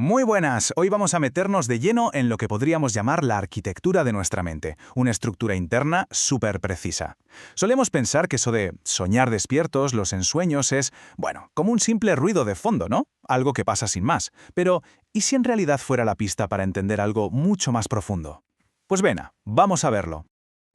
Muy buenas, hoy vamos a meternos de lleno en lo que podríamos llamar la arquitectura de nuestra mente, una estructura interna súper precisa. Solemos pensar que eso de soñar despiertos, los ensueños es, bueno, como un simple ruido de fondo, ¿no? Algo que pasa sin más. Pero, ¿y si en realidad fuera la pista para entender algo mucho más profundo? Pues venga, vamos a verlo.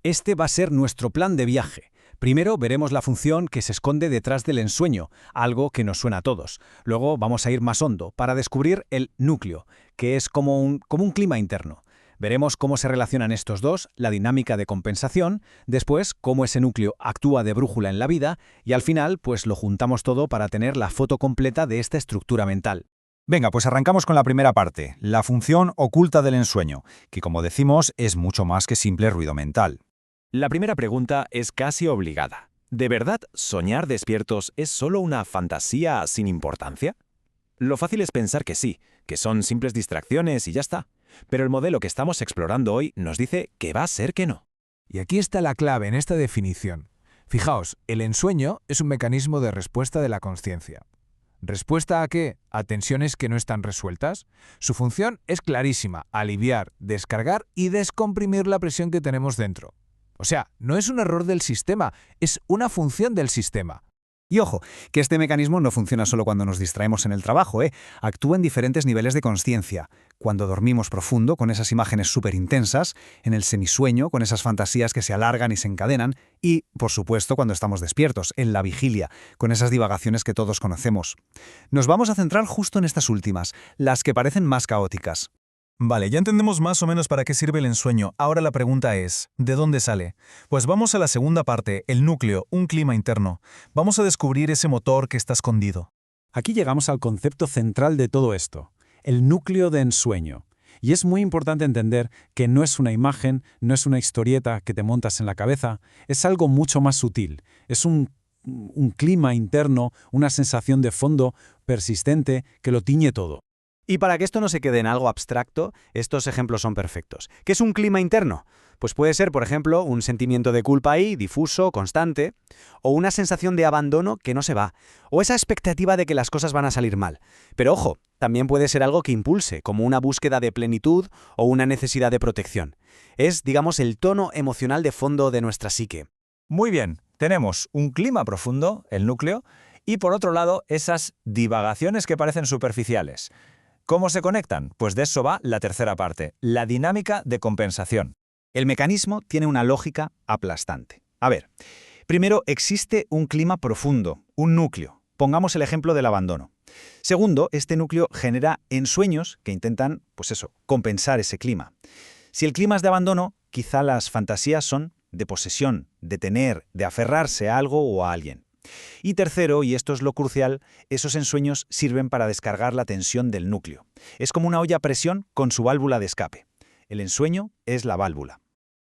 Este va a ser nuestro plan de viaje. Primero veremos la función que se esconde detrás del ensueño, algo que nos suena a todos. Luego vamos a ir más hondo para descubrir el núcleo, que es como un clima interno. Veremos cómo se relacionan estos dos, la dinámica de compensación, después cómo ese núcleo actúa de brújula en la vida y al final pues lo juntamos todo para tener la foto completa de esta estructura mental. Venga, pues arrancamos con la primera parte, la función oculta del ensueño, que como decimos es mucho más que simple ruido mental. La primera pregunta es casi obligada. ¿De verdad soñar despiertos es solo una fantasía sin importancia? Lo fácil es pensar que sí, que son simples distracciones y ya está. Pero el modelo que estamos explorando hoy nos dice que va a ser que no. Y aquí está la clave en esta definición. Fijaos, el ensueño es un mecanismo de respuesta de la consciencia. ¿Respuesta a qué? ¿A tensiones que no están resueltas? Su función es clarísima: aliviar, descargar y descomprimir la presión que tenemos dentro. O sea, no es un error del sistema, es una función del sistema. Y ojo, que este mecanismo no funciona solo cuando nos distraemos en el trabajo, actúa en diferentes niveles de consciencia. Cuando dormimos profundo, con esas imágenes súper intensas, en el semisueño, con esas fantasías que se alargan y se encadenan, y, por supuesto, cuando estamos despiertos, en la vigilia, con esas divagaciones que todos conocemos. Nos vamos a centrar justo en estas últimas, las que parecen más caóticas. Vale, ya entendemos más o menos para qué sirve el ensueño. Ahora la pregunta es, ¿de dónde sale? Pues vamos a la segunda parte, el núcleo, un clima interno. Vamos a descubrir ese motor que está escondido. Aquí llegamos al concepto central de todo esto, el núcleo de ensueño. Y es muy importante entender que no es una imagen, no es una historieta que te montas en la cabeza, es algo mucho más sutil. Es un clima interno, una sensación de fondo persistente que lo tiñe todo. Y para que esto no se quede en algo abstracto, estos ejemplos son perfectos. ¿Qué es un clima interno? Pues puede ser, por ejemplo, un sentimiento de culpa ahí, difuso, constante, o una sensación de abandono que no se va, o esa expectativa de que las cosas van a salir mal. Pero ojo, también puede ser algo que impulse, como una búsqueda de plenitud o una necesidad de protección. Es, digamos, el tono emocional de fondo de nuestra psique. Muy bien, tenemos un clima profundo, el núcleo, y por otro lado, esas divagaciones que parecen superficiales. ¿Cómo se conectan? Pues de eso va la tercera parte, la dinámica de compensación. El mecanismo tiene una lógica aplastante. A ver, primero existe un clima profundo, un núcleo. Pongamos el ejemplo del abandono. Segundo, este núcleo genera ensueños que intentan, compensar ese clima. Si el clima es de abandono, quizá las fantasías son de posesión, de tener, de aferrarse a algo o a alguien. Y tercero, y esto es lo crucial, esos ensueños sirven para descargar la tensión del núcleo. Es como una olla a presión con su válvula de escape. El ensueño es la válvula.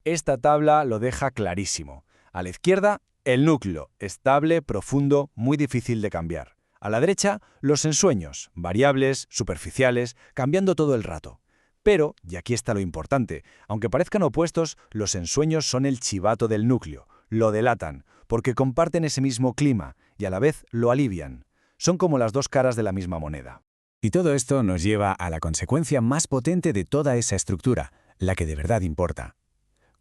Esta tabla lo deja clarísimo. A la izquierda, el núcleo, estable, profundo, muy difícil de cambiar. A la derecha, los ensueños, variables, superficiales, cambiando todo el rato. Pero, y aquí está lo importante, aunque parezcan opuestos, los ensueños son el chivato del núcleo, lo delatan, porque comparten ese mismo clima y a la vez lo alivian. Son como las dos caras de la misma moneda. Y todo esto nos lleva a la consecuencia más potente de toda esa estructura, la que de verdad importa.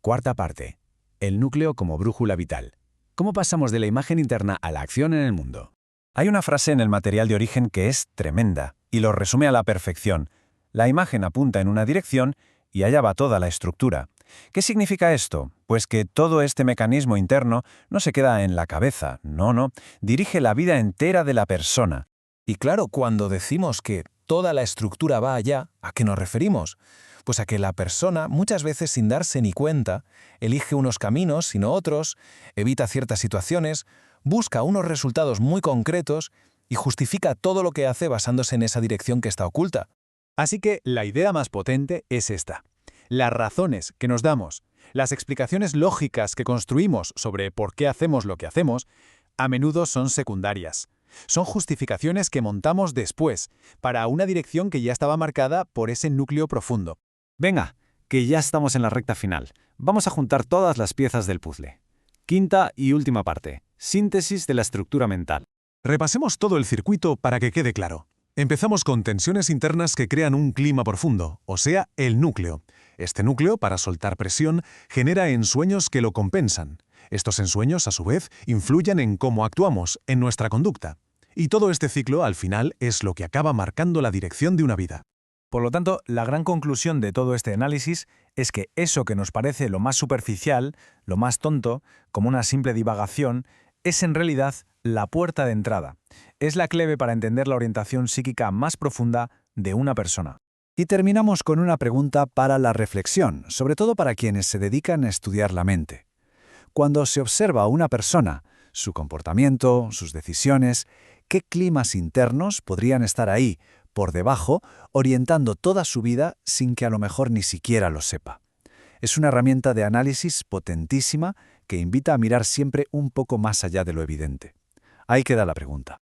Cuarta parte, el núcleo como brújula vital. ¿Cómo pasamos de la imagen interna a la acción en el mundo? Hay una frase en el material de origen que es tremenda y lo resume a la perfección. La imagen apunta en una dirección y allá va toda la estructura. ¿Qué significa esto? Pues que todo este mecanismo interno no se queda en la cabeza, no, dirige la vida entera de la persona. Y claro, cuando decimos que toda la estructura va allá, ¿a qué nos referimos? Pues a que la persona, muchas veces sin darse ni cuenta, elige unos caminos, sino otros, evita ciertas situaciones, busca unos resultados muy concretos y justifica todo lo que hace basándose en esa dirección que está oculta. Así que la idea más potente es esta. Las razones que nos damos, las explicaciones lógicas que construimos sobre por qué hacemos lo que hacemos, a menudo son secundarias. Son justificaciones que montamos después, para una dirección que ya estaba marcada por ese núcleo profundo. Venga, que ya estamos en la recta final. Vamos a juntar todas las piezas del puzzle. Quinta y última parte, síntesis de la estructura mental. Repasemos todo el circuito para que quede claro. Empezamos con tensiones internas que crean un clima profundo, o sea, el núcleo. Este núcleo, para soltar presión, genera ensueños que lo compensan. Estos ensueños, a su vez, influyen en cómo actuamos, en nuestra conducta. Y todo este ciclo, al final, es lo que acaba marcando la dirección de una vida. Por lo tanto, la gran conclusión de todo este análisis es que eso que nos parece lo más superficial, lo más tonto, como una simple divagación, es en realidad la puerta de entrada. Es la clave para entender la orientación psíquica más profunda de una persona. Y terminamos con una pregunta para la reflexión, sobre todo para quienes se dedican a estudiar la mente. Cuando se observa a una persona, su comportamiento, sus decisiones, ¿qué climas internos podrían estar ahí, por debajo, orientando toda su vida sin que a lo mejor ni siquiera lo sepa? Es una herramienta de análisis potentísima que invita a mirar siempre un poco más allá de lo evidente. Ahí queda la pregunta.